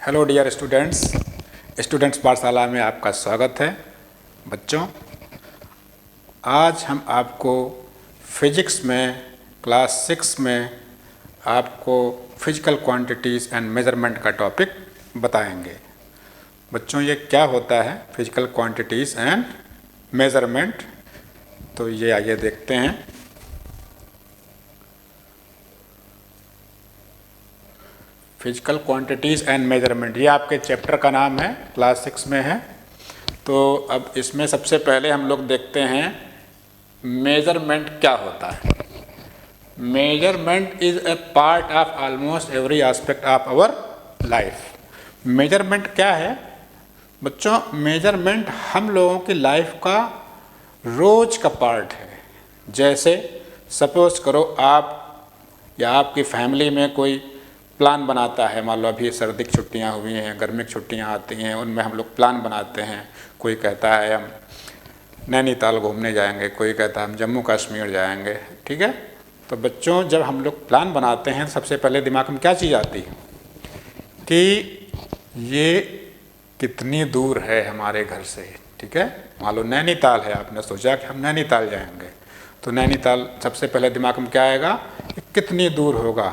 Hello dear students पाठशाला में आपका स्वागत है। बच्चों, आज हम आपको फिजिक्स में क्लास 6 में आपको फिजिकल क्वांटिटीज़ एंड मेजरमेंट का टॉपिक बताएंगे। बच्चों, ये क्या होता है फिजिकल क्वांटिटीज़ एंड मेजरमेंट? तो ये आइए देखते हैं। फिजिकल क्वांटिटीज़ एंड मेजरमेंट, ये आपके चैप्टर का नाम है, क्लास 6 में है। तो अब इसमें सबसे पहले हम लोग देखते हैं मेजरमेंट क्या होता है। Measurement is a part of almost every aspect of our life. Measurement क्या है बच्चों? मेजरमेंट हम लोगों की लाइफ का रोज का पार्ट है। जैसे सपोज करो आप या आपकी फैमिली में कोई प्लान बनाता है। मान लो अभी सर्दी की छुट्टियां हुई हैं, गर्मी की छुट्टियां आती हैं, उनमें हम लोग प्लान बनाते हैं। कोई कहता है हम नैनीताल घूमने जाएंगे, कोई कहता है हम जम्मू कश्मीर जाएंगे। ठीक है, तो बच्चों जब हम लोग प्लान बनाते हैं सबसे पहले दिमाग में क्या चीज़ आती है कि ये कितनी दूर है हमारे घर से। ठीक है, मान लो नैनीताल है, आपने सोचा कि हम नैनीताल जाएंगे, तो नैनीताल सबसे पहले दिमाग में क्या आएगा? कितनी दूर होगा,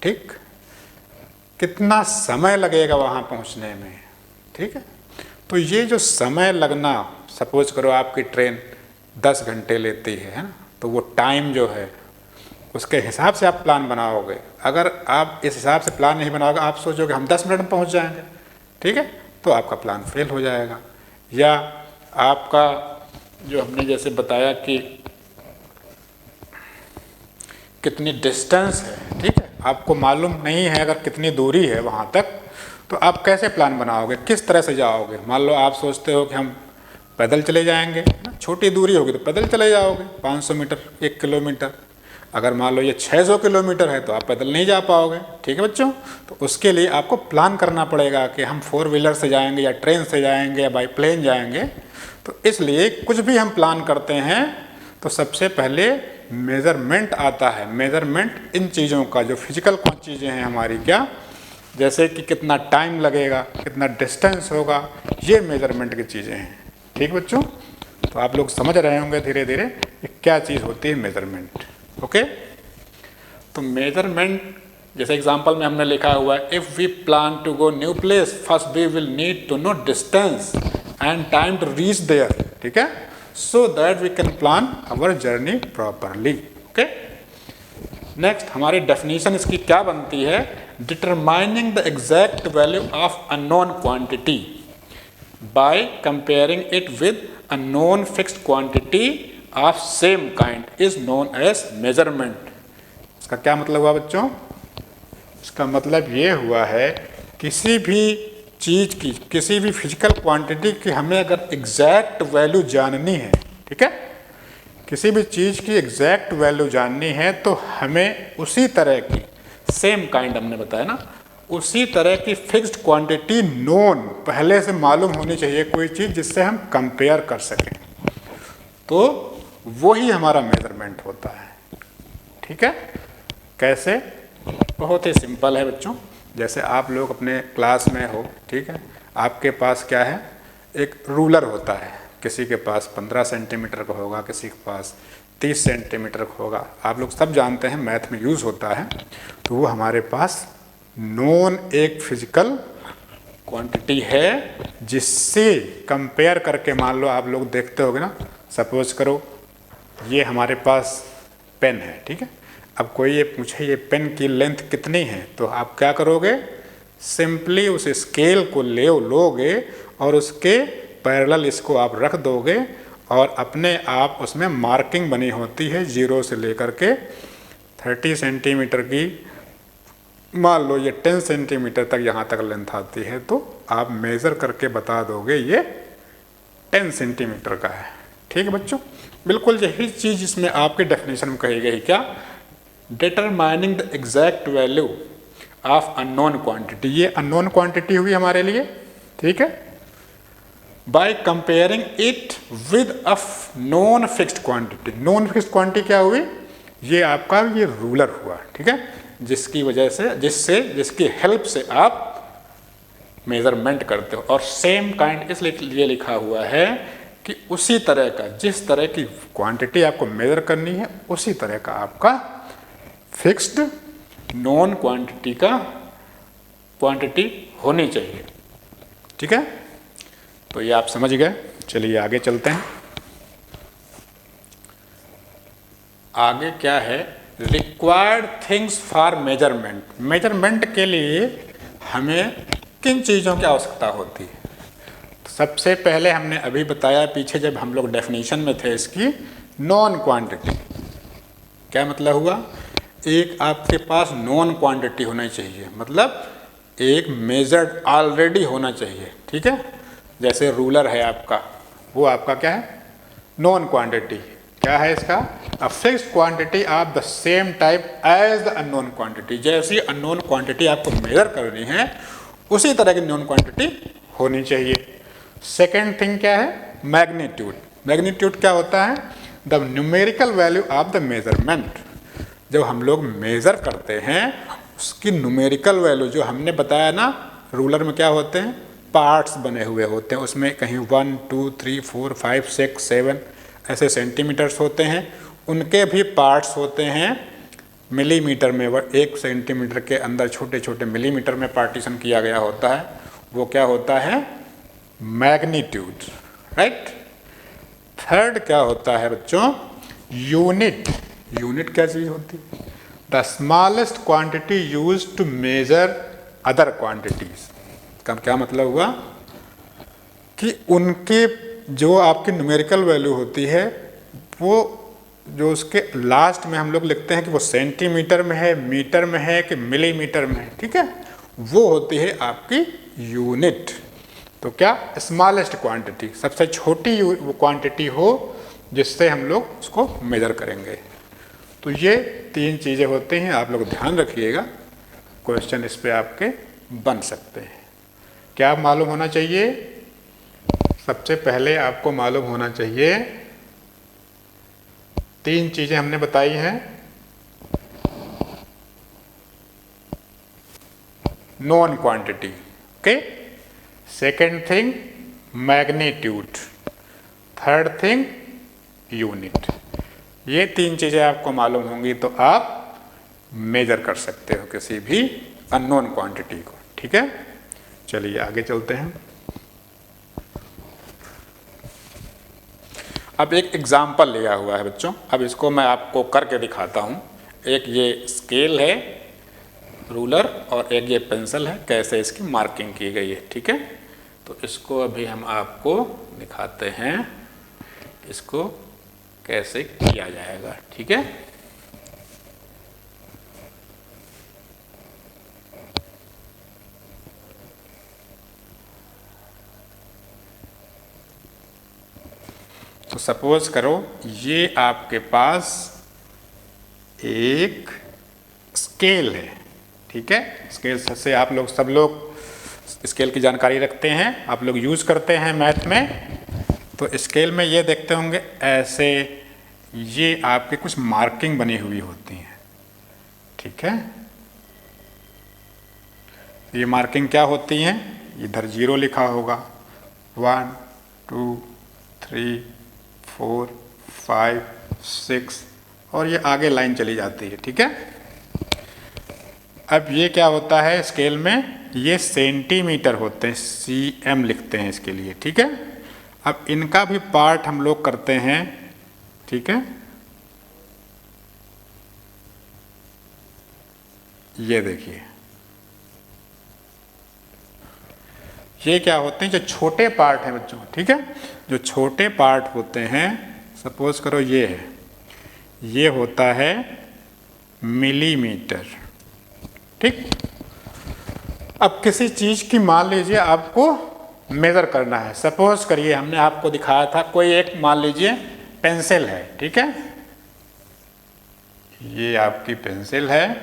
ठीक, कितना समय लगेगा वहाँ पहुँचने में। ठीक है, तो ये जो समय लगना, सपोज करो आपकी ट्रेन 10 घंटे लेती है ना, तो वो टाइम जो है उसके हिसाब से आप प्लान बनाओगे। अगर आप इस हिसाब से प्लान नहीं बनाओगे, आप सोचोगे हम 10 मिनट में पहुँच जाएंगे, ठीक है, तो आपका प्लान फेल हो जाएगा। या आपका जो हमने जैसे बताया कि कितनी डिस्टेंस है, ठीक है, आपको मालूम नहीं है अगर कितनी दूरी है वहाँ तक, तो आप कैसे प्लान बनाओगे, किस तरह से जाओगे? मान लो आप सोचते हो कि हम पैदल चले जाएंगे, छोटी दूरी होगी तो पैदल चले जाओगे 500 मीटर, 1 किलोमीटर। अगर मान लो ये 600 किलोमीटर है तो आप पैदल नहीं जा पाओगे। ठीक है बच्चों, तो उसके लिए आपको प्लान करना पड़ेगा कि हम 4 व्हीलर से जाएंगे या ट्रेन से जाएंगे या बाई प्लेन जाएंगे। तो इसलिए कुछ भी हम प्लान करते हैं तो सबसे पहले मेज़रमेंट आता है। मेज़रमेंट इन चीज़ों का, जो फिजिकल चीज़ें हैं हमारी, क्या, जैसे कि कितना टाइम लगेगा, कितना डिस्टेंस होगा, ये मेज़रमेंट की चीज़ें हैं। ठीक बच्चों, तो आप लोग समझ रहे होंगे धीरे धीरे कि क्या चीज़ होती है मेज़रमेंट। ओके, तो मेज़रमेंट जैसे एग्जांपल में हमने लिखा हुआ है, if we plan to go new place, first we will need to know distance and time to reach there. ठीक है, so that we can plan our journey properly. Okay, next हमारी definition इसकी क्या बनती है? Determining the exact value of a known quantity by comparing it with a known fixed quantity of same kind is known as measurement. इसका क्या मतलब हुआ बच्चों? इसका मतलब ये हुआ है किसी भी चीज़ की, किसी भी फिजिकल क्वांटिटी की हमें अगर एग्जैक्ट वैल्यू जाननी है, ठीक है, किसी भी चीज़ की एग्जैक्ट वैल्यू जाननी है तो हमें उसी तरह की, सेम काइंड हमने बताया ना, उसी तरह की फिक्स्ड क्वांटिटी नोन पहले से मालूम होनी चाहिए, कोई चीज़ जिससे हम कंपेयर कर सकें। तो वही हमारा मेजरमेंट होता है। ठीक है, कैसे? बहुत ही सिंपल है बच्चों। जैसे आप लोग अपने क्लास में हो, ठीक है, आपके पास क्या है, एक रूलर होता है। किसी के पास 15 सेंटीमीटर का होगा, किसी के पास 30 सेंटीमीटर का होगा। आप लोग सब जानते हैं मैथ में यूज़ होता है। तो वो हमारे पास नोन एक फिजिकल क्वांटिटी है जिससे कंपेयर करके, मान लो आप लोग देखते होगे ना, सपोज करो ये हमारे पास पेन है, ठीक है, अब कोई ये पूछे ये पेन की लेंथ कितनी है, तो आप क्या करोगे? सिंपली उस स्केल को लोगे और उसके पैरेलल इसको आप रख दोगे और अपने आप उसमें मार्किंग बनी होती है 0 से लेकर के 30 सेंटीमीटर की। मान लो ये 10 सेंटीमीटर तक यहाँ तक लेंथ आती है, तो आप मेज़र करके बता दोगे ये 10 सेंटीमीटर का है। ठीक है बच्चों, बिल्कुल यही चीज़ इसमें आपके डेफिनेशन में कही गई। क्या? Determining the exact value of unknown quantity. ये अननोन क्वांटिटी हुई हमारे लिए, ठीक है, by comparing it with a non fixed quantity. Non fixed quantity क्या हुई? ये आपका ये रूलर हुआ, ठीक है, जिसकी वजह से, जिसकी हेल्प से आप मेज़रमेंट करते हो। और सेम काइंड इसलिए लिखा हुआ है कि उसी तरह का, जिस तरह की क्वांटिटी आपको मेज़र करनी है उसी तरह का आपका फिक्स्ड नॉन क्वांटिटी होनी चाहिए। ठीक है, तो ये आप समझ गए। चलिए आगे चलते हैं। आगे क्या है, required things for measurement. Measurement के लिए हमें किन चीज़ों की आवश्यकता होती है? तो सबसे पहले हमने अभी बताया पीछे जब हम लोग डेफिनेशन में थे इसकी, नॉन क्वांटिटी। क्या मतलब हुआ? एक आपके पास नॉन क्वांटिटी होनी चाहिए, मतलब एक मेजर्ड ऑलरेडी होना चाहिए। ठीक है, जैसे रूलर है आपका, वो आपका क्या है? Known quantity. क्या है इसका? A fixed quantity of the same type as the unknown quantity. जैसी अननोन क्वांटिटी आपको मेजर करनी है उसी तरह की नॉन क्वांटिटी होनी चाहिए। सेकेंड थिंग क्या है? मैग्नीट्यूड। मैग्नीट्यूड क्या होता है? The numerical value of the measurement. जब हम लोग मेज़र करते हैं उसकी न्यूमेरिकल वैल्यू, जो हमने बताया ना, रूलर में क्या होते हैं? पार्ट्स बने हुए होते हैं, उसमें कहीं 1 2 3 4 5 6 7 ऐसे सेंटीमीटर्स होते हैं, उनके भी पार्ट्स होते हैं मिलीमीटर में। 1 सेंटीमीटर के अंदर छोटे छोटे मिलीमीटर में पार्टीशन किया गया होता है, वो क्या होता है? मैग्नीट्यूड। राइट। थर्ड क्या होता है बच्चों? यूनिट। यूनिट क्या चीज़ होती है? The smallest quantity use to measure other quantities. का क्या मतलब हुआ कि उनके जो आपकी न्यूमेरिकल वैल्यू होती है वो जो उसके लास्ट में हम लोग लिखते हैं कि वो सेंटीमीटर में है, मीटर में है कि मिलीमीटर में है। ठीक है, वो होती है आपकी यूनिट। तो क्या? स्मॉलेस्ट क्वांटिटी, सबसे छोटी क्वांटिटी हो जिससे हम लोग उसको मेजर करेंगे। तो ये 3 चीज़ें होती हैं, आप लोग ध्यान रखिएगा, क्वेश्चन इस पे आपके बन सकते हैं। क्या मालूम होना चाहिए? सबसे पहले आपको मालूम होना चाहिए 3 चीज़ें हमने बताई हैं। Non quantity, okay. Second thing magnitude, third thing unit. ये 3 चीज़ें आपको मालूम होंगी तो आप मेजर कर सकते हो किसी भी अननोन क्वांटिटी को। ठीक है, चलिए आगे चलते हैं। अब एक एग्जाम्पल लिया हुआ है बच्चों, अब इसको मैं आपको करके दिखाता हूँ। एक ये स्केल है, रूलर, और एक ये पेंसिल है, कैसे इसकी मार्किंग की गई है। ठीक है, तो इसको अभी हम आपको दिखाते हैं, इसको कैसे किया जाएगा। ठीक है, तो सपोज करो ये आपके पास एक स्केल है। ठीक है, स्केल से आप लोग, सब लोग स्केल की जानकारी रखते हैं, आप लोग यूज करते हैं मैथ में। तो स्केल में ये देखते होंगे ऐसे, ये आपके कुछ मार्किंग बनी हुई होती हैं। ठीक है, ये मार्किंग क्या होती हैं? इधर 0 लिखा होगा, 1 2 3 4 5 6, और ये आगे लाइन चली जाती है। ठीक है, अब ये क्या होता है स्केल में? ये सेंटीमीटर होते हैं, cm लिखते हैं इसके लिए। ठीक है, अब इनका भी पार्ट हम लोग करते हैं। ठीक है, ये देखिए, ये क्या होते हैं? जो छोटे पार्ट हैं बच्चों, ठीक है, जो छोटे पार्ट होते हैं, सपोज करो ये है, ये होता है मिलीमीटर। ठीक, अब किसी चीज की मान लीजिए आपको मेजर करना है, सपोज करिए हमने आपको दिखाया था कोई एक, मान लीजिए पेंसिल है। ठीक है, ये आपकी पेंसिल है।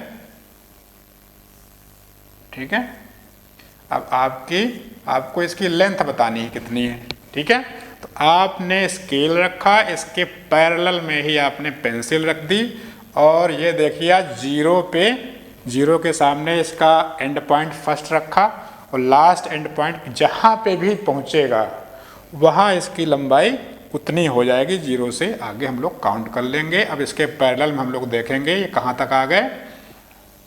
ठीक है, अब आपको इसकी लेंथ बतानी है कितनी है। ठीक है, तो आपने स्केल रखा, इसके पैरेलल में ही आपने पेंसिल रख दी, और ये देखिए 0 पे, 0 के सामने इसका एंड पॉइंट फर्स्ट रखा, और लास्ट एंड पॉइंट जहाँ पे भी पहुँचेगा वहाँ इसकी लंबाई उतनी हो जाएगी, 0 से आगे हम लोग काउंट कर लेंगे। अब इसके पैरेलल में हम लोग देखेंगे ये कहाँ तक आ गए,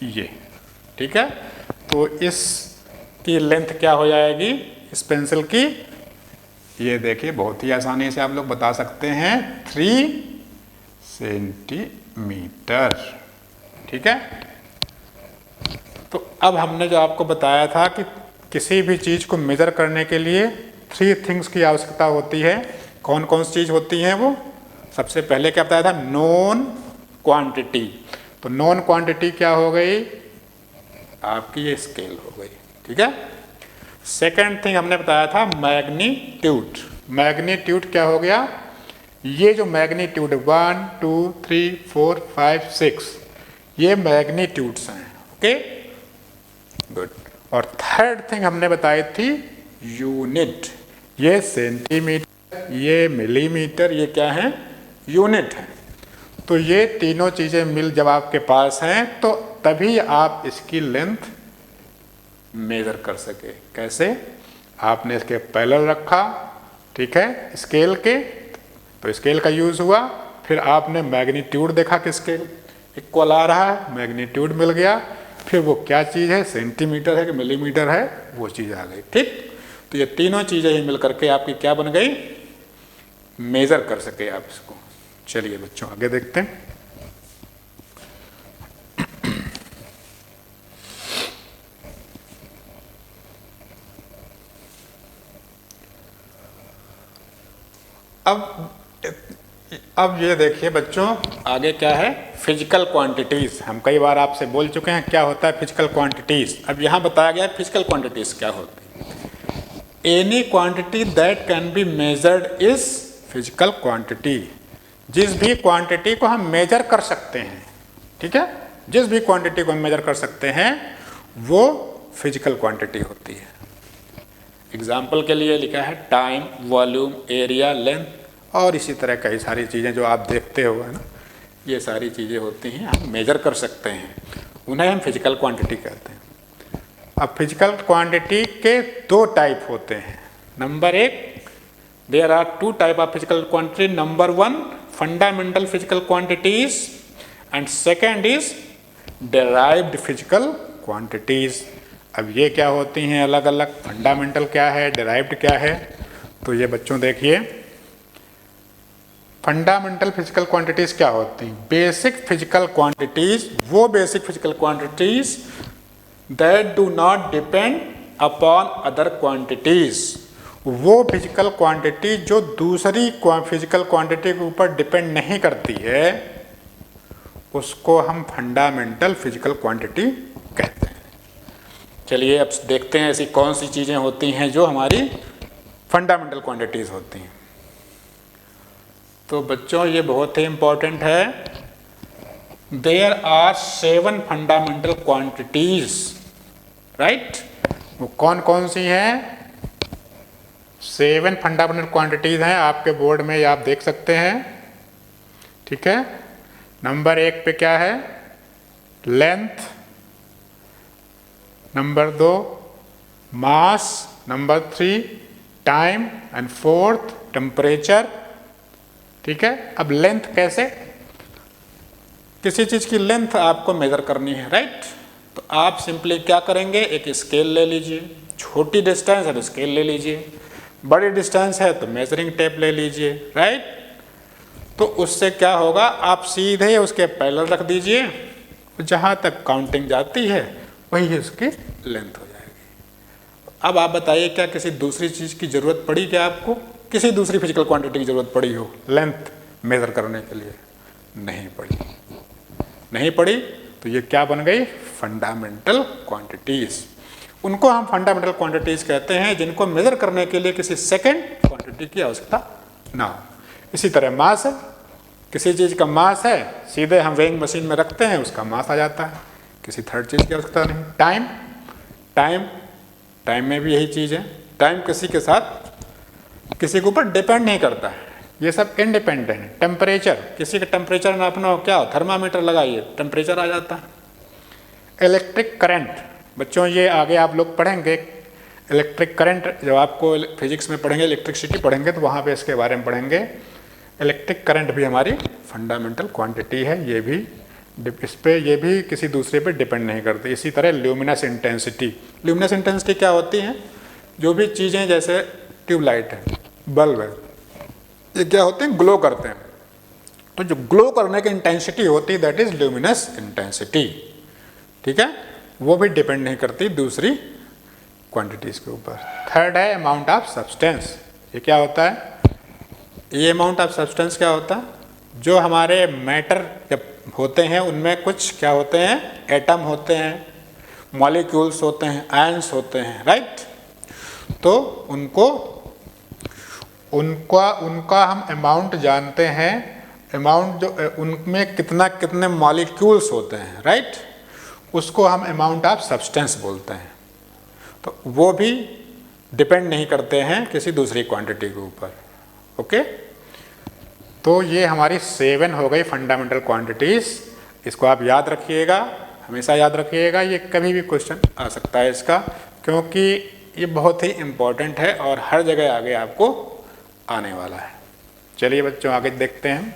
ये, ठीक है। तो इसकी लेंथ क्या हो जाएगी इस पेंसिल की, ये देखिए बहुत ही आसानी से आप लोग बता सकते हैं, 3 सेंटीमीटर, ठीक है। तो अब हमने जो आपको बताया था कि किसी भी चीज़ को मेजर करने के लिए 3 थिंग्स की आवश्यकता होती है। कौन कौन सी चीज़ होती हैं वो, सबसे पहले क्या बताया था, नोन क्वांटिटी। तो नोन क्वांटिटी क्या हो गई आपकी, ये स्केल हो गई, ठीक है। सेकेंड थिंग हमने बताया था मैग्नीट्यूड। मैग्नीट्यूड क्या हो गया, ये जो मैग्नीट्यूड 1 2 3 4 5 6 ये मैग्नीट्यूड्स हैं, ओके गुड। और थर्ड थिंग हमने बताई थी यूनिट, ये सेंटीमीटर, ये मिलीमीटर, ये क्या है, यूनिट है। तो ये तीनों चीज़ें मिल जब आपके पास हैं तो तभी आप इसकी लेंथ मेज़र कर सके। कैसे, आपने इसके पैरेलल रखा, ठीक है, स्केल के, तो स्केल का यूज़ हुआ, फिर आपने मैग्नीट्यूड देखा कि स्केल इक्वल आ रहा है, मैग्नीट्यूड मिल गया, फिर वो क्या चीज़ है, सेंटीमीटर है कि मिलीमीटर है, वो चीज़ आ गई, ठीक। तो ये तीनों चीज़ें ही मिल करके आपकी क्या बन गई, मेज़र कर सके आप इसको। चलिए बच्चों आगे देखते हैं। अब ये देखिए बच्चों आगे क्या है, फिजिकल क्वांटिटीज़। हम कई बार आपसे बोल चुके हैं क्या होता है फिजिकल क्वांटिटीज़। अब यहाँ बताया गया है फिजिकल क्वांटिटीज़ क्या होती है। Any quantity that can be measured is physical quantity. जिस भी क्वांटिटी को हम मेजर कर सकते हैं, ठीक है, जिस भी क्वांटिटी को हम मेजर कर सकते हैं वो फिजिकल क्वांटिटी होती है। एग्जाम्पल के लिए लिखा है टाइम, वॉल्यूम, एरिया, लेंथ और इसी तरह कई सारी चीज़ें जो आप देखते हो, है ना, ये सारी चीज़ें होती हैं, हम मेजर कर सकते हैं, उन्हें हम फिजिकल क्वांटिटी कहते हैं। अब फिजिकल क्वांटिटी के 2 टाइप होते हैं। Number 1, there are 2 type of physical quantity. Number 1 fundamental physical quantities and second is derived physical quantities. अब ये क्या होती हैं अलग अलग, फंडामेंटल क्या है, डेराइव्ड क्या है। तो ये बच्चों देखिए फंडामेंटल फिजिकल क्वांटिटीज क्या होती हैं, बेसिक फिजिकल क्वांटिटीज, वो basic physical quantities that do not depend upon other quantities. वो फिजिकल क्वांटिटी जो दूसरी फिजिकल क्वांटिटी के ऊपर डिपेंड नहीं करती है उसको हम फंडामेंटल फिजिकल क्वांटिटी कहते हैं। चलिए अब देखते हैं ऐसी कौन सी चीज़ें होती हैं जो हमारी फंडामेंटल क्वांटिटीज़ होती हैं। तो बच्चों ये बहुत ही इम्पोर्टेंट है। There are 7 fundamental quantities, right. वो कौन कौन सी हैं, 7 फंडामेंटल क्वांटिटीज हैं, आपके बोर्ड में आप देख सकते हैं, ठीक है। नंबर 1 पे क्या है, length. Number 2 mass. Number 3 time and 4th temperature, ठीक है। अब लेंथ कैसे, किसी चीज़ की लेंथ आपको मेजर करनी है, राइट। तो आप सिंपली क्या करेंगे, एक स्केल ले लीजिए, छोटी डिस्टेंस है तो स्केल ले लीजिए, बड़ी डिस्टेंस है तो मेजरिंग टेप ले लीजिए, राइट। तो उससे क्या होगा, आप सीधे उसके पैरेलल रख दीजिए, जहाँ तक काउंटिंग जाती है वही उसकी लेंथ हो जाएगी। अब आप बताइए क्या किसी दूसरी चीज़ की ज़रूरत पड़ी क्या आपको, किसी दूसरी फिजिकल क्वांटिटी की ज़रूरत पड़ी हो लेंथ मेज़र करने के लिए? नहीं पड़ी, नहीं पड़ी। तो ये क्या बन गई, फंडामेंटल क्वांटिटीज़। उनको हम फंडामेंटल क्वांटिटीज़ कहते हैं जिनको मेज़र करने के लिए किसी सेकेंड क्वांटिटी की आवश्यकता ना हो। इसी तरह मास है, किसी चीज़ का मास है, सीधे हम वेइंग मशीन में रखते हैं, उसका मास आ जाता है, किसी थर्ड चीज़ की आवश्यकता नहीं। टाइम, टाइम, टाइम में भी यही चीज़ है। टाइम किसी के साथ किसी के ऊपर डिपेंड नहीं करता है, ये सब इंडिपेंडेंट है। टेम्परेचर, किसी का टेम्परेचर नापना हो, क्या हो, थर्मामीटर लगाइए, टेम्परेचर आ जाता है। इलेक्ट्रिक करंट, बच्चों ये आगे आप लोग पढ़ेंगे इलेक्ट्रिक करंट जब आपको फिजिक्स में पढ़ेंगे, इलेक्ट्रिसिटी पढ़ेंगे तो वहाँ पे इसके बारे में पढ़ेंगे। इलेक्ट्रिक करंट भी हमारी फंडामेंटल क्वांटिटी है, ये भी इस पे ये भी किसी दूसरे पे डिपेंड नहीं करती। इसी तरह ल्यूमिनस इंटेंसिटी, ल्यूमिनस इंटेंसिटी क्या होती है? जो भी चीज़ें जैसे ट्यूबलाइट है, बल्ब है, ये क्या होते हैं? ग्लो करते हैं। तो जो ग्लो करने की इंटेंसिटी होती है दैट इज ल्यूमिनस इंटेंसिटी, ठीक है? वो भी डिपेंड नहीं करती दूसरी क्वांटिटीज़ के ऊपर। थर्ड है अमाउंट ऑफ सब्सटेंस। ये क्या होता है? ये अमाउंट ऑफ सब्सटेंस क्या होता है? जो हमारे मैटर जब होते हैं उनमें कुछ क्या होते हैं? एटम होते हैं, मॉलिक्यूल्स होते हैं, आयंस होते हैं, राइट? तो उनका हम अमाउंट जानते हैं। अमाउंट जो उनमें कितने मॉलिक्यूल्स होते हैं, राइट? उसको हम अमाउंट ऑफ सब्सटेंस बोलते हैं। तो वो भी डिपेंड नहीं करते हैं किसी दूसरी क्वांटिटी के ऊपर, ओके? तो ये हमारी 7 हो गई फंडामेंटल क्वांटिटीज़। इसको आप याद रखिएगा, हमेशा याद रखिएगा, ये कभी भी क्वेश्चन आ सकता है इसका, क्योंकि ये बहुत ही इम्पोर्टेंट है और हर जगह आगे आपको आने वाला है। चलिए बच्चों आगे देखते हैं।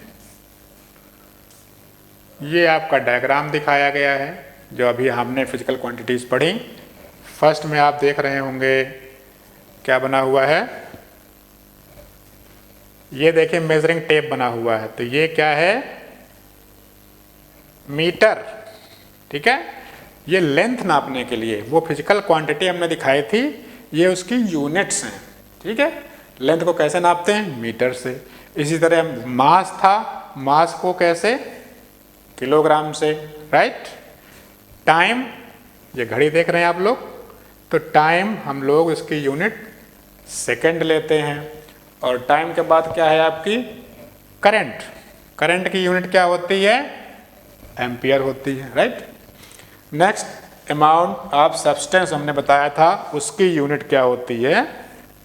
ये आपका डायग्राम दिखाया गया है जो अभी हमने फिजिकल क्वांटिटीज़ पढ़ी। फर्स्ट में आप देख रहे होंगे क्या बना हुआ है? ये देखिए मेजरिंग टेप बना हुआ है। तो ये क्या है? मीटर, ठीक है? ये लेंथ नापने के लिए वो फिजिकल क्वांटिटी हमने दिखाई थी, ये उसकी यूनिट्स हैं, ठीक है? लेंथ को कैसे नापते हैं? मीटर से। इसी तरह मास था, मास को कैसे? किलोग्राम से, राइट? टाइम, ये घड़ी देख रहे हैं आप लोग, तो टाइम हम लोग इसकी यूनिट सेकंड लेते हैं। और टाइम के बाद क्या है आपकी? करंट, करंट की यूनिट क्या होती है? एम्पियर होती है, right? Next amount of substance हमने बताया था, उसकी यूनिट क्या होती है?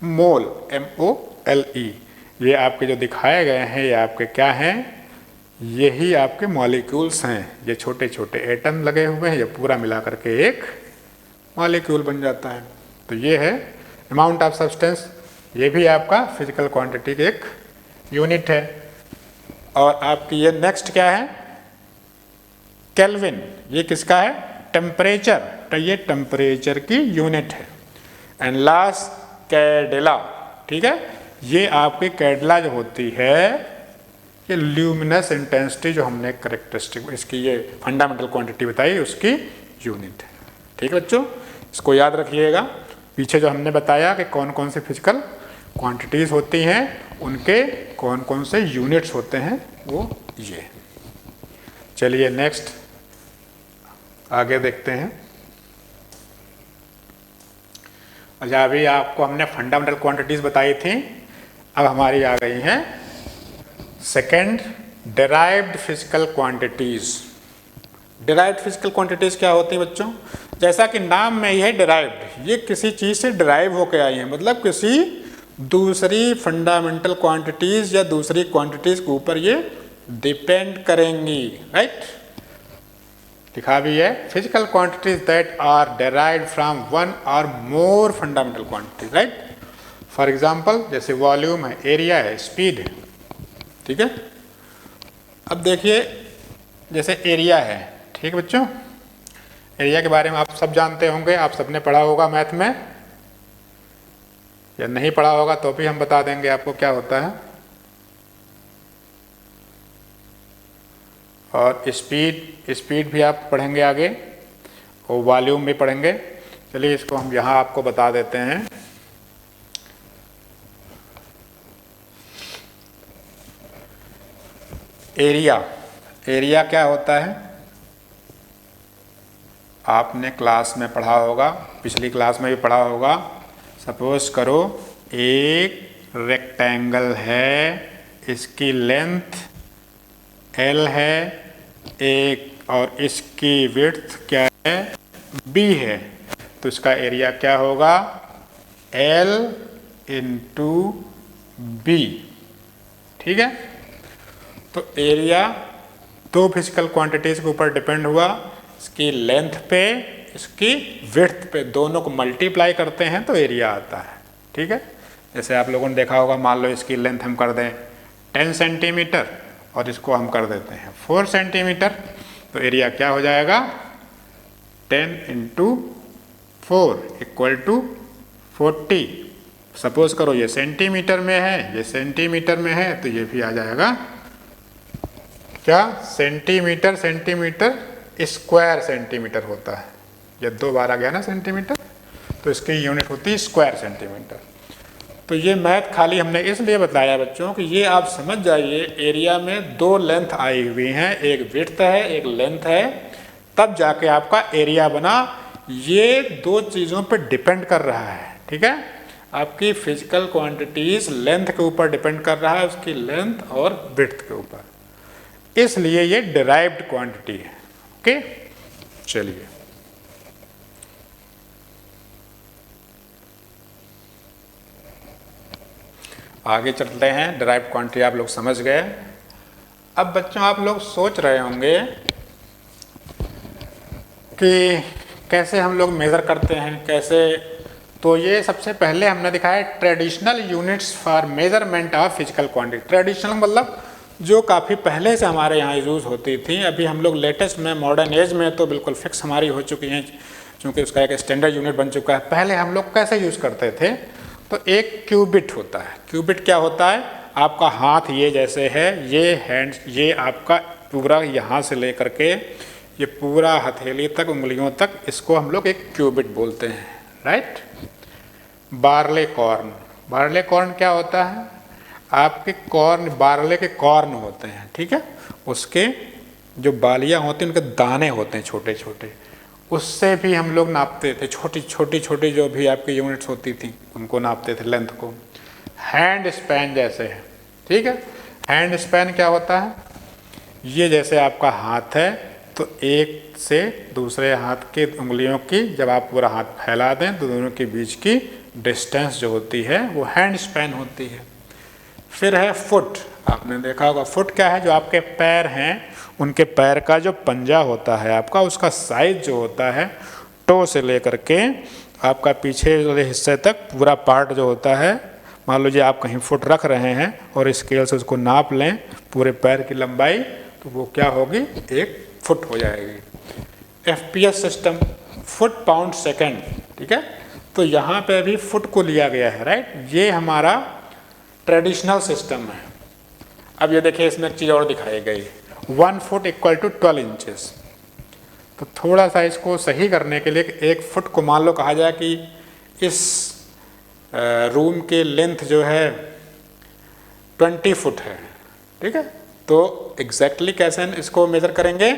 मोल, MOLE। ये आपके जो दिखाए गए हैं ये आपके क्या हैं? यही आपके मॉलिक्यूल्स हैं। ये छोटे छोटे एटम लगे हुए हैं, ये पूरा मिला करके एक मॉलिक्यूल बन जाता है। तो ये है अमाउंट ऑफ सब्सटेंस, ये भी आपका फिजिकल क्वांटिटी की एक यूनिट है। और आपकी ये नेक्स्ट क्या है? केल्विन, ये किसका है? टेम्परेचर, तो ये टेम्परेचर की यूनिट है। एंड लास्ट कैडेला, ठीक है? ये आपकी कैडेला जो होती है ये ल्यूमिनस इंटेंसिटी जो हमने करेक्टरिस्टिक इसकी ये फंडामेंटल क्वांटिटी बताई उसकी यूनिट है, ठीक है बच्चों? इसको याद रखिएगा। पीछे जो हमने बताया कि कौन कौन से फिजिकल क्वांटिटीज़ होती हैं, उनके कौन कौन से यूनिट्स होते हैं, वो ये। चलिए नेक्स्ट आगे देखते हैं। अच्छा, अभी आपको हमने फंडामेंटल क्वांटिटीज़ बताई थी, अब हमारी आ गई हैं second derived physical quantities. Derived physical quantities क्या होती हैं बच्चों? जैसा कि नाम में ही है डिराइव्ड, ये किसी चीज़ से डिराइव होकर आई हैं, मतलब किसी दूसरी फंडामेंटल क्वांटिटीज़ या दूसरी क्वांटिटीज़ के ऊपर ये डिपेंड करेंगी, राइट? लिखा भी है physical quantities that are derived from one or more fundamental quantities, right? For example जैसे वॉल्यूम है, एरिया है, स्पीड है, ठीक है? अब देखिए जैसे एरिया है, ठीक है बच्चों? एरिया के बारे में आप सब जानते होंगे, आप सबने पढ़ा होगा मैथ में, या नहीं पढ़ा होगा तो भी हम बता देंगे आपको क्या होता है। और स्पीड भी आप पढ़ेंगे आगे, और वॉल्यूम भी पढ़ेंगे। चलिए इसको हम यहाँ आपको बता देते हैं। एरिया क्या होता है? आपने क्लास में पढ़ा होगा, पिछली क्लास में भी पढ़ा होगा। सपोज करो एक रेक्टेंगल है, इसकी लेंथ L है एक, और इसकी विड्थ क्या है? B है। तो इसका एरिया क्या होगा? L इंटू B, ठीक है? तो एरिया दो फिजिकल क्वांटिटीज़ के ऊपर डिपेंड हुआ, इसकी लेंथ पे इसकी विड्थ पे दोनों को मल्टीप्लाई करते हैं तो एरिया आता है। ठीक है, जैसे आप लोगों ने देखा होगा, मान लो इसकी लेंथ हम कर दें 10 सेंटीमीटर और इसको हम कर देते हैं 4 सेंटीमीटर, तो एरिया क्या हो जाएगा 10 × 4 = 40। सपोज करो ये सेंटीमीटर में है, ये सेंटीमीटर में है, तो ये भी आ जाएगा क्या सेंटीमीटर, सेंटीमीटर स्क्वायर सेंटीमीटर होता है। ये 2 बार आ गया ना सेंटीमीटर, तो इसकी यूनिट होती है स्क्वायर सेंटीमीटर। तो ये मैथ खाली हमने इसलिए बताया बच्चों कि ये आप समझ जाइए एरिया में 2 लेंथ आई हुई हैं, एक विड्थ है एक लेंथ है, तब जाके आपका एरिया बना। ये 2 चीज़ों पे डिपेंड कर रहा है। ठीक है, आपकी फिजिकल क्वांटिटीज लेंथ के ऊपर डिपेंड कर रहा है, उसकी लेंथ और विड्थ के ऊपर, इसलिए ये डिराइव्ड क्वांटिटी है। ओके, चलिए आगे चलते हैं। डिराइव्ड क्वांटिटी आप लोग समझ गए। अब बच्चों आप लोग सोच रहे होंगे कि कैसे हम लोग मेज़र करते हैं, कैसे। तो ये सबसे पहले हमने दिखाया traditional units for measurement of physical quantity. Traditional मतलब जो काफ़ी पहले से हमारे यहाँ यूज़ होती थी, अभी हम लोग लेटेस्ट में मॉडर्न एज में तो बिल्कुल फिक्स हमारी हो चुकी हैं, क्योंकि उसका एक स्टैंडर्ड यूनिट बन चुका है। पहले हम लोग कैसे यूज़ करते थे, तो एक क्यूबिट होता है। क्यूबिट क्या होता है, आपका हाथ ये जैसे है, ये हैंड, ये आपका पूरा यहाँ से लेकर के ये पूरा हथेली तक, उंगलियों तक, इसको हम लोग एक क्यूबिट बोलते हैं। Right. Barley corn, barley corn क्या होता है, आपके कॉर्न, बार्ले के कॉर्न होते हैं। ठीक है, उसके जो बालियाँ होती हैं, उनके दाने होते हैं छोटे छोटे, उससे भी हम लोग नापते थे। छोटी छोटी छोटी जो भी आपकी यूनिट्स होती थी उनको नापते थे, लेंथ को। हैंड स्पैन जैसे है। ठीक है, हैंड स्पैन क्या होता है, ये जैसे आपका हाथ है, तो एक से दूसरे हाथ की उंगलियों की जब आप पूरा हाथ फैला दें तो दोनों के बीच की डिस्टेंस जो होती है वो हैंड स्पैन होती है। फिर है फुट, आपने देखा होगा फुट क्या है, जो आपके पैर हैं उनके पैर का जो पंजा होता है आपका, उसका साइज जो होता है, टो से लेकर के आपका पीछे वाले हिस्से तक पूरा पार्ट जो होता है, मान लीजिए आप कहीं फुट रख रहे हैं और स्केल से उसको नाप लें पूरे पैर की लंबाई, तो वो क्या होगी, एक फुट हो जाएगी। FPS system, foot pound second. ठीक है, तो यहाँ पे भी फुट को लिया गया है। राइट, ये हमारा ट्रेडिशनल सिस्टम है। अब ये देखिए, इसमें एक चीज़ और दिखाई गई, 1 फुट = 12 इंचेस। तो थोड़ा सा इसको सही करने के लिए 1 फुट को मान लो कहा जाए कि इस रूम के लेंथ जो है 20 फुट है। ठीक है, तो एग्जैक्टली कैसे इसको मेज़र करेंगे,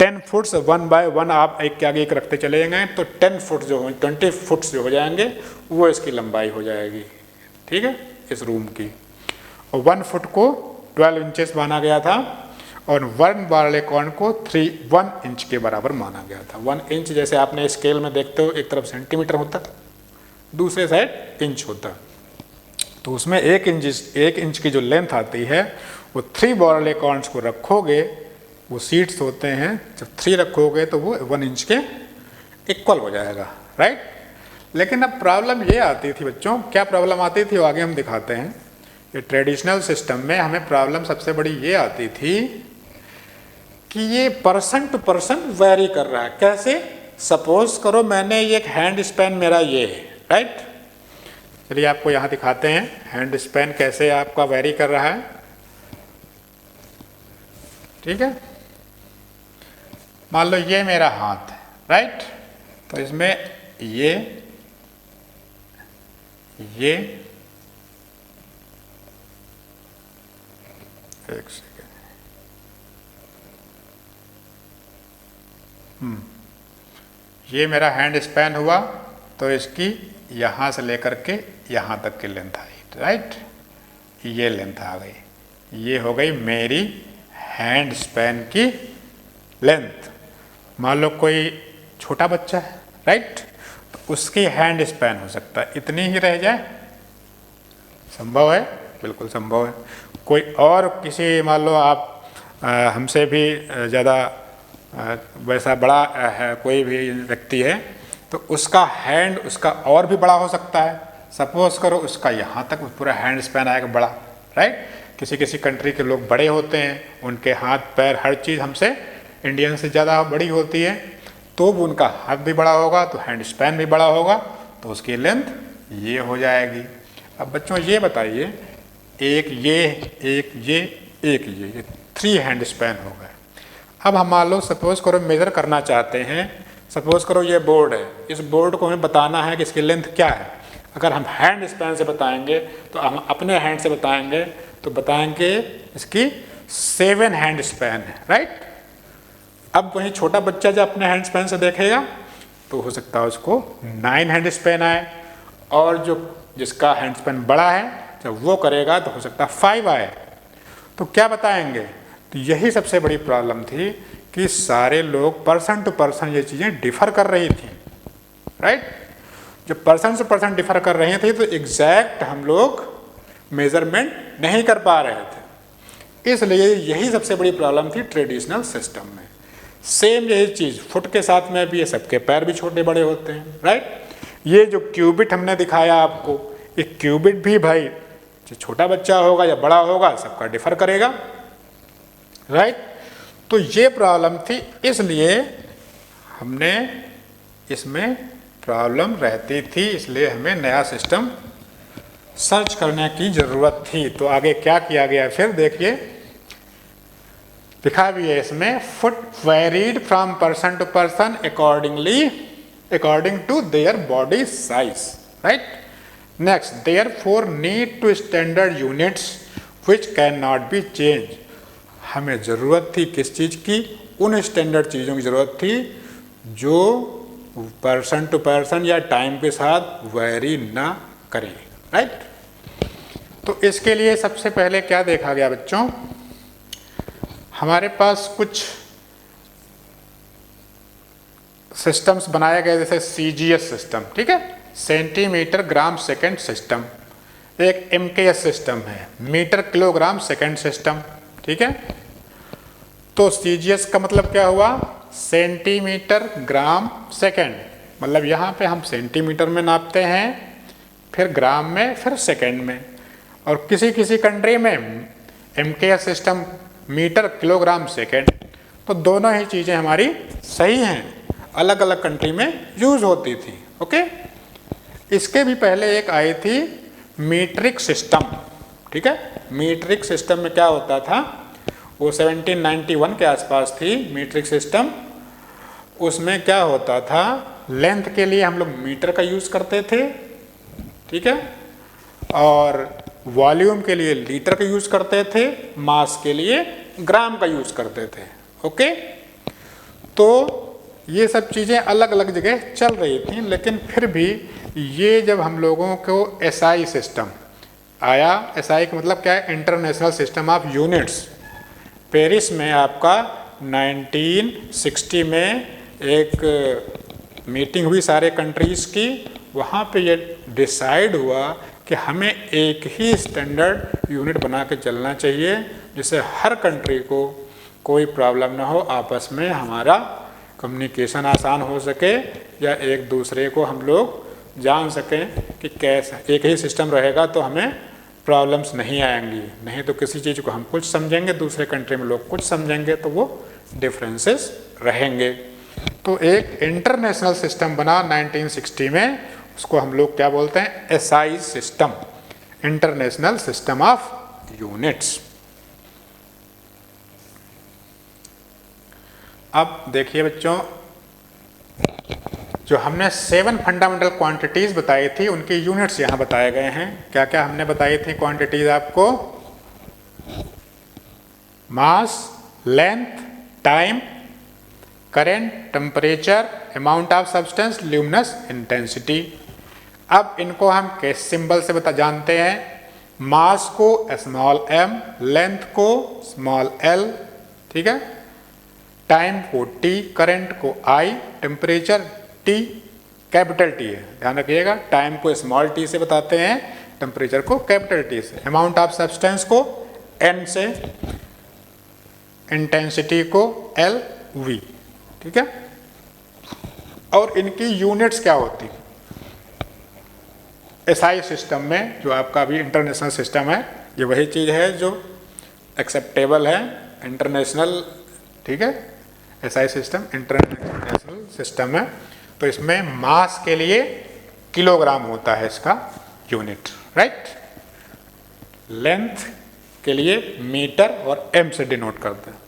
10 फुट्स 1 बाय 1 आप एक के आगे एक रखते चले जाएंगे, तो 10 फुट जो हो, 20 फुट्स जो हो जाएंगे वो इसकी लंबाई हो जाएगी। ठीक है, इस रूम की। और 1 फुट को 12 इंचेस माना गया था, और 1 बार्ले कॉर्न को 1 इंच के बराबर माना गया था। 1 इंच जैसे आपने स्केल में देखते हो, एक तरफ सेंटीमीटर होता, दूसरे साइड इंच होता, तो उसमें 1 इंच की जो लेंथ आती है वो 3 बार्ले कॉर्न्स को रखोगे, वो सीड्स होते हैं, जब 3 रखोगे तो वो 1 इंच के इक्वल हो जाएगा। राइट, लेकिन अब प्रॉब्लम ये आती थी बच्चों, क्या प्रॉब्लम आती थी वो आगे हम दिखाते हैं। ये ट्रेडिशनल सिस्टम में हमें प्रॉब्लम सबसे बड़ी ये आती थी कि ये पर्सन टू पर्सन वेरी कर रहा है। कैसे, सपोज करो मैंने ये एक हैंड स्पैन मेरा ये है। राइट, चलिए आपको यहाँ दिखाते हैं हैंड स्पैन कैसे आपका वेरी कर रहा है। ठीक है, मान लो ये मेरा हाथ है। राइट, तो इसमें ये एक सेकेंड, ये मेरा हैंड स्पैन हुआ, तो इसकी यहाँ से लेकर के यहाँ तक की लेंथ आई। राइट, ये लेंथ आ गई, ये हो गई मेरी हैंड स्पैन की लेंथ। मान लो कोई छोटा बच्चा है, राइट, तो उसकी हैंड स्पैन हो सकता है इतनी ही रह जाए, संभव है, बिल्कुल संभव है। कोई और किसी, मान लो आप हमसे भी ज़्यादा वैसा बड़ा है कोई भी व्यक्ति है तो उसका हैंड उसका और भी बड़ा हो सकता है। सपोज करो उसका यहाँ तक पूरा हैंड स्पैन आएगा बड़ा, राइट। किसी किसी कंट्री के लोग बड़े होते हैं, उनके हाथ पैर हर चीज़ हमसे इंडियन से ज़्यादा बड़ी होती है, तो भी उनका हाथ भी बड़ा होगा तो हैंड स्पैन भी बड़ा होगा, तो उसकी लेंथ ये हो जाएगी। अब बच्चों ये बताइए, एक ये 3 हैंड स्पैन हो गए। अब हम मान लो सपोज करो मेज़र करना चाहते हैं, सपोज करो ये बोर्ड है, इस बोर्ड को हमें बताना है कि इसकी लेंथ क्या है। अगर हम हैंड स्पैन से बताएंगे तो हम अपने हैंड से बताएंगे तो बताएंगे इसकी 7 हैंड स्पैन है, राइट। अब वहीं छोटा बच्चा जब अपने हैंड स्पैन से देखेगा तो हो सकता है उसको 9 हैंड स्पैन आए, और जो जिसका हैंड स्पैन बड़ा है जब वो करेगा तो हो सकता है 5 आए। तो क्या बताएंगे? तो यही सबसे बड़ी प्रॉब्लम थी कि सारे लोग पर्सन टू पर्सन ये चीज़ें डिफ़र कर रही थी, राइट। जब पर्सन टू पर्सन डिफ़र कर रही थी तो एग्जैक्ट हम लोग मेजरमेंट नहीं कर पा रहे थे, इसलिए यही सबसे बड़ी प्रॉब्लम थी ट्रेडिशनल सिस्टम में। सेम यही चीज़ फुट के साथ में भी है, सबके पैर भी छोटे बड़े होते हैं, राइट। ये जो क्यूबिट हमने दिखाया आपको, ये क्यूबिट भी भाई जो छोटा बच्चा होगा या बड़ा होगा सबका डिफ़र करेगा, राइट। तो ये प्रॉब्लम थी, इसलिए हमने इसमें प्रॉब्लम रहती थी, इसलिए हमें नया सिस्टम सर्च करने की ज़रूरत थी। तो आगे क्या किया गया फिर देखिए, लिखा भी है इसमें, foot varied from person to person according to their body size, right. Next, therefore need to standard units which can not be change. हमें ज़रूरत थी किस चीज़ की? उन स्टैंडर्ड चीज़ों की ज़रूरत थी जो पर्सन टू पर्सन या टाइम के साथ वेरी ना करें, राइट। तो इसके लिए सबसे पहले क्या देखा गया बच्चों, हमारे पास कुछ सिस्टम्स बनाए गए, जैसे CGS सिस्टम, ठीक है, सेंटीमीटर ग्राम सेकंड सिस्टम। एक MKS सिस्टम है, मीटर किलोग्राम सेकंड सिस्टम, ठीक है। तो CGS का मतलब क्या हुआ? सेंटीमीटर ग्राम सेकंड, मतलब यहाँ पे हम सेंटीमीटर में नापते हैं, फिर ग्राम में, फिर सेकंड में। और किसी किसी कंट्री में MKS system metre kilogram second. तो दोनों ही चीज़ें हमारी सही हैं, अलग अलग कंट्री में यूज़ होती थी, ओके। इसके भी पहले एक आई थी मीट्रिक सिस्टम, ठीक है। मीट्रिक सिस्टम में क्या होता था, वो 1791 के आसपास थी मीट्रिक सिस्टम। उसमें क्या होता था, लेंथ के लिए हम लोग मीटर का यूज़ करते थे, ठीक है, और वॉल्यूम के लिए लीटर का यूज़ करते थे, मास के लिए ग्राम का यूज़ करते थे, ओके। तो ये सब चीज़ें अलग अलग जगह चल रही थी, लेकिन फिर भी ये जब हम लोगों को SI सिस्टम आया, SI का मतलब क्या है? International system of units. Paris में आपका 1960 में एक मीटिंग हुई सारे कंट्रीज़ की, वहाँ पे ये डिसाइड हुआ कि हमें एक ही स्टैंडर्ड यूनिट बना के चलना चाहिए, जिससे हर कंट्री को कोई प्रॉब्लम ना हो, आपस में हमारा कम्युनिकेशन आसान हो सके, या एक दूसरे को हम लोग जान सकें कि कैसा एक ही सिस्टम रहेगा तो हमें प्रॉब्लम्स नहीं आएंगी। नहीं तो किसी चीज़ को हम कुछ समझेंगे, दूसरे कंट्री में लोग कुछ समझेंगे, तो वो डिफरेंसेस रहेंगे। तो एक इंटरनेशनल सिस्टम बना 1960 में, उसको हम लोग क्या बोलते हैं? SI system, international system of units. अब देखिए बच्चों, जो हमने 7 फंडामेंटल क्वांटिटीज़ बताई थी, उनकी यूनिट्स यहाँ बताए गए हैं। क्या क्या हमने बताई थी क्वांटिटीज़ आपको? Mass, length, time, current, temperature, amount of substance, luminous intensity. अब इनको हम किस सिंबल से जानते हैं? मास को स्मॉल m, लेंथ को स्मॉल l, ठीक है, टाइम को t, करंट को I, temperature T, capital T है, ध्यान रखिएगा। टाइम को स्मॉल t से बताते हैं, टेम्परेचर को कैपिटल T से, अमाउंट ऑफ सब्सटेंस को N से, इंटेंसिटी को LV, ठीक है। और इनकी यूनिट्स क्या होती, एसआई सिस्टम में जो आपका अभी इंटरनेशनल सिस्टम है, ये वही चीज़ है जो एक्सेप्टेबल है इंटरनेशनल, ठीक है। एसआई सिस्टम इंटरनेशनल सिस्टम है, तो इसमें मास के लिए किलोग्राम होता है इसका यूनिट, राइट। लेंथ के लिए मीटर और एम से डिनोट करते हैं।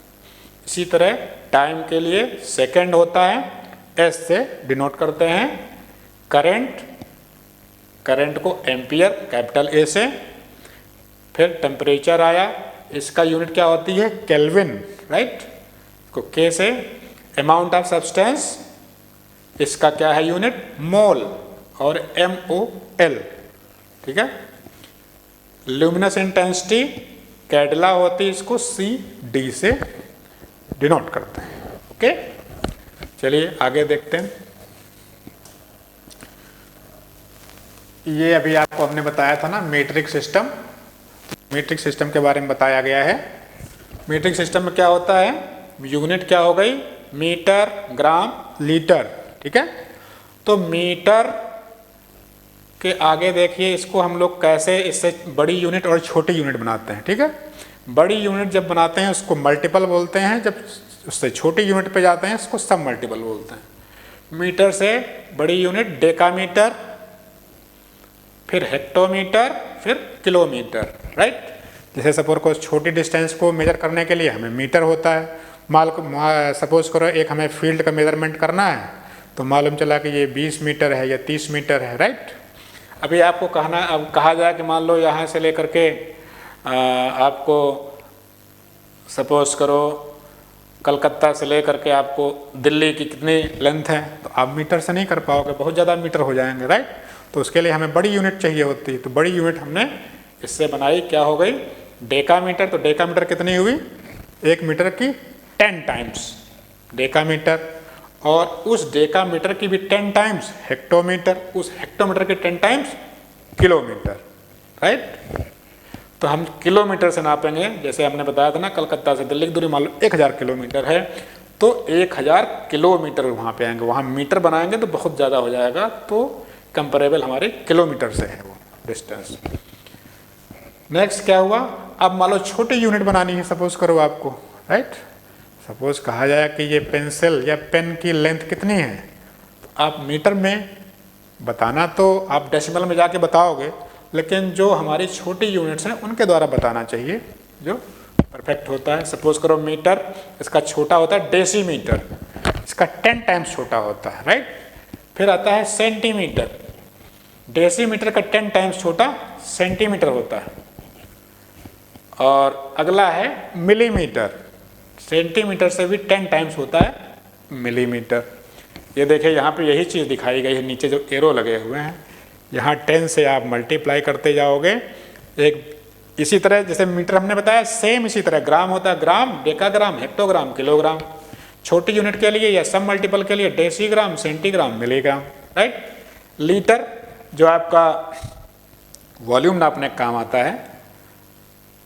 इसी तरह टाइम के लिए सेकंड होता है, एस से डिनोट करते हैं। करंट को एम्पियर कैपिटल ए से। फिर टेम्परेचर आया, इसका यूनिट क्या होती है, केल्विन, राइट, को के से। अमाउंट ऑफ सब्सटेंस, इसका क्या है यूनिट, मोल और MOL, ठीक है। ल्यूमिनस इंटेंसिटी कैडला होती है, इसको CD से डिनोट करते हैं, ओके। चलिए आगे देखते हैं। ये अभी आपको हमने बताया था ना मीट्रिक सिस्टम, मीट्रिक सिस्टम के बारे में बताया गया है। मीट्रिक सिस्टम में क्या होता है, यूनिट क्या हो गई, मीटर, ग्राम, लीटर, ठीक है। तो मीटर के आगे देखिए, इसको हम लोग कैसे इससे बड़ी यूनिट और छोटी यूनिट बनाते हैं, ठीक है। बड़ी यूनिट जब बनाते हैं उसको मल्टीपल बोलते हैं, जब उससे छोटी यूनिट पे जाते हैं उसको सब मल्टीपल बोलते हैं। मीटर से बड़ी यूनिट डेकामीटर, फिर हेक्टोमीटर, फिर किलोमीटर, राइट। जैसे सपोज को छोटी डिस्टेंस को मेजर करने के लिए हमें मीटर होता है। सपोज करो एक हमें फील्ड का मेजरमेंट करना है, तो मालूम चला कि ये 20 मीटर है या 30 मीटर है, राइट। अभी आपको अब कहा जाए कि मान लो यहाँ से लेकर के आपको सपोज करो कलकत्ता से लेकर के आपको दिल्ली की कितनी लेंथ है, तो आप मीटर से नहीं कर पाओगे, बहुत ज़्यादा मीटर हो जाएंगे, राइट। तो उसके लिए हमें बड़ी यूनिट चाहिए होती है, तो बड़ी यूनिट हमने इससे बनाई, क्या हो गई, डेकामीटर। तो डेकामीटर कितनी हुई, 1 मीटर की 10 टाइम्स डेकामीटर, और उस डेकामीटर की भी 10 टाइम्स हेक्टोमीटर, उस हेक्टोमीटर की 10 टाइम्स किलोमीटर, राइट। तो हम किलोमीटर से नापेंगे, जैसे हमने बताया था ना कलकत्ता से दिल्ली की दूरी मान लो 1000 किलोमीटर है, तो 1000 किलोमीटर वहाँ पे आएंगे। वहाँ मीटर बनाएंगे तो बहुत ज़्यादा हो जाएगा, तो कंपेरेबल हमारे किलोमीटर से है वो डिस्टेंस। नेक्स्ट क्या हुआ, अब मान लो छोटी यूनिट बनानी है सपोज करो आपको, राइट। सपोज कहा जाए कि ये पेंसिल या पेन की लेंथ कितनी है, तो आप मीटर में बताना तो आप डेसिमल में जाके बताओगे, लेकिन जो हमारी छोटी यूनिट्स हैं उनके द्वारा बताना चाहिए, जो परफेक्ट होता है। सपोज करो मीटर, इसका छोटा होता है डेसीमीटर, इसका 10 टाइम्स छोटा होता है, राइट। फिर आता है सेंटीमीटर, डेसीमीटर का 10 टाइम्स छोटा सेंटीमीटर होता है। और अगला है मिलीमीटर, सेंटीमीटर से भी 10 टाइम्स होता है मिलीमीटर। ये देखिए यहाँ पे यही चीज़ दिखाई गई है, नीचे जो एरो लगे हुए हैं, यहाँ 10 से आप मल्टीप्लाई करते जाओगे। एक इसी तरह जैसे मीटर हमने बताया, सेम इसी तरह ग्राम होता है, ग्राम, डेकाग्राम, हेक्टोग्राम, किलोग्राम। छोटी यूनिट के लिए या सब मल्टीपल के लिए decigram, centigram, milligram, right. Litre जो आपका वॉल्यूम नापने का काम आता है,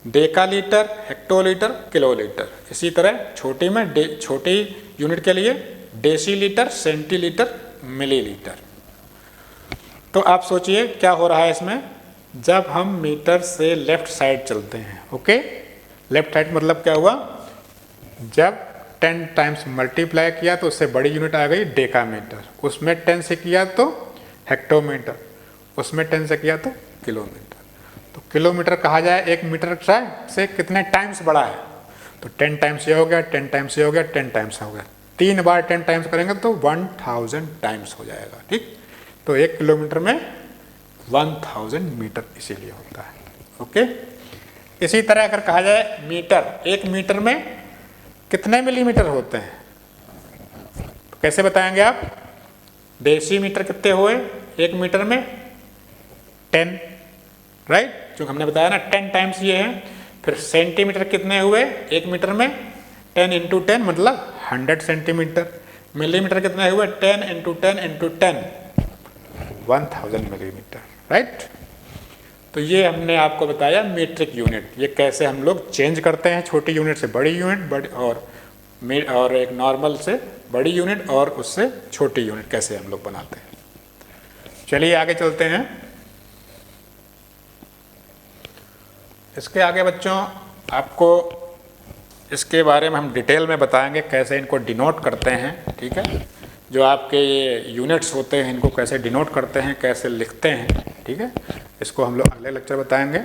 डेकालीटर, हेक्टोलीटर, किलोलीटर। इसी तरह छोटी में छोटी यूनिट के लिए डेसीलीटर, सेंटीलीटर, मिलीलीटर। तो आप सोचिए क्या हो रहा है इसमें, जब हम मीटर से लेफ्ट साइड चलते हैं, ओके, लेफ्ट साइड मतलब क्या हुआ, जब 10 टाइम्स मल्टीप्लाई किया तो उससे बड़ी यूनिट आ गई डेकामीटर, उसमें 10 से किया तो हेक्टोमीटर, उसमें 10 से किया तो किलोमीटर। तो किलोमीटर कहा जाए 1 मीटर से कितने टाइम्स बड़ा है, तो 10 टाइम्स ये हो गया, 10 टाइम्स ये हो गया, 10 टाइम्स हो गया। 3 बार 10 टाइम्स करेंगे तो 1000 टाइम्स हो जाएगा, ठीक। तो 1 किलोमीटर में 1000 मीटर इसीलिए होता है, ओके। इसी तरह अगर कहा जाए मीटर, 1 मीटर में कितने मिलीमीटर होते हैं, तो कैसे बताएंगे आप, डेसीमीटर कितने हुए 1 मीटर में 10, राइट, जो हमने बताया ना 10 टाइम्स ये है। फिर सेंटीमीटर कितने हुए 1 मीटर में, 10 × 10 मतलब 100 सेंटीमीटर। मिलीमीटर कितने हुए 10 × 10 × 10 1000 मिलीमीटर, राइट। तो ये हमने आपको बताया मीट्रिक यूनिट, ये कैसे हम लोग चेंज करते हैं छोटी यूनिट से बड़ी यूनिट, और मिड और एक नॉर्मल से बड़ी यूनिट और उससे छोटी यूनिट कैसे हम लोग बनाते हैं। चलिए आगे चलते हैं। इसके आगे बच्चों आपको इसके बारे में हम डिटेल में बताएंगे कैसे इनको डिनोट करते हैं, ठीक है। जो आपके ये यूनिट्स होते हैं इनको कैसे डिनोट करते हैं, कैसे लिखते हैं, ठीक है। इसको हम लोग अगले लेक्चर बताएंगे।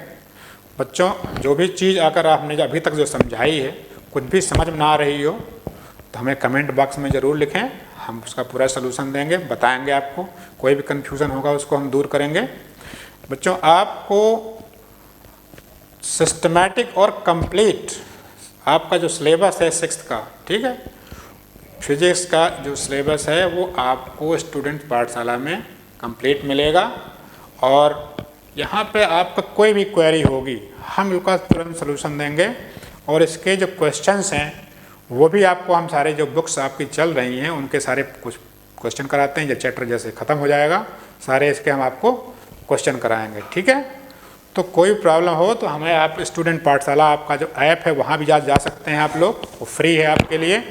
बच्चों जो भी चीज़ अगर आपने अभी तक जो समझाई है कुछ भी समझ में ना आ रही हो तो हमें कमेंट बॉक्स में ज़रूर लिखें, हम उसका पूरा सलूशन देंगे, बताएंगे आपको। कोई भी कन्फ्यूज़न होगा उसको हम दूर करेंगे। बच्चों आपको सिस्टमैटिक और कंप्लीट आपका जो सिलेबस है 6th का, ठीक है, फिजिक्स का जो सिलेबस है वो आपको स्टूडेंट पाठशाला में कंप्लीट मिलेगा। और यहाँ पे आपका कोई भी क्वेरी होगी हम उसका तुरंत सलूशन देंगे। और इसके जो क्वेश्चंस हैं वो भी आपको हम सारे जो बुक्स आपकी चल रही हैं उनके सारे कुछ क्वेश्चन कराते हैं। जब चैप्टर जैसे ख़त्म हो जाएगा सारे इसके हम आपको क्वेश्चन कराएंगे, ठीक है। तो कोई प्रॉब्लम हो तो हमें आप स्टूडेंट पाठशाला आपका जो ऐप है वहाँ भी जा सकते हैं आप लोग, वो फ्री है आपके लिए।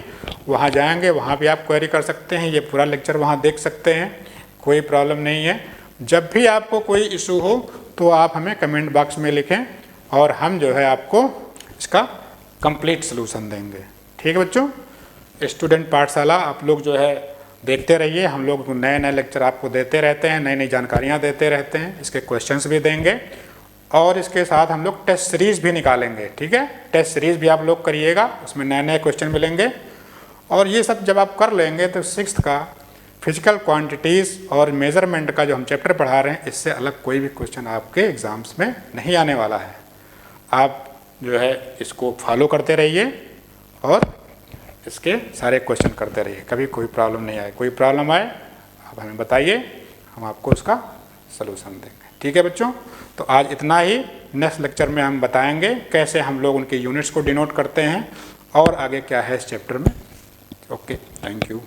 वहाँ जाएंगे, वहाँ भी आप क्वेरी कर सकते हैं, ये पूरा लेक्चर वहाँ देख सकते हैं, कोई प्रॉब्लम नहीं है। जब भी आपको कोई इशू हो तो आप हमें कमेंट बॉक्स में लिखें और हम जो है आपको इसका कंप्लीट सलूशन देंगे, ठीक है बच्चों। स्टूडेंट पाठशाला आप लोग जो है देखते रहिए, हम लोग नए नए लेक्चर आपको देते रहते हैं, नई नई जानकारियाँ देते रहते हैं, इसके क्वेश्चंस भी देंगे और इसके साथ हम लोग टेस्ट सीरीज़ भी निकालेंगे, ठीक है। टेस्ट सीरीज़ भी आप लोग करिएगा, उसमें नए नए क्वेश्चन मिलेंगे। और ये सब जब आप कर लेंगे तो 6th का फिजिकल क्वांटिटीज़ और मेज़रमेंट का जो हम चैप्टर पढ़ा रहे हैं इससे अलग कोई भी क्वेश्चन आपके एग्ज़ाम्स में नहीं आने वाला है। आप जो है इसको फॉलो करते रहिए और इसके सारे क्वेश्चन करते रहिए, कभी कोई प्रॉब्लम नहीं आए। कोई प्रॉब्लम आए आप हमें बताइए, हम आपको उसका सलूशन देंगे, ठीक है बच्चों। तो आज इतना ही। नेक्स्ट लेक्चर में हम बताएंगे कैसे हम लोग उनके यूनिट्स को डिनोट करते हैं और आगे क्या है इस चैप्टर में। Okay, thank you.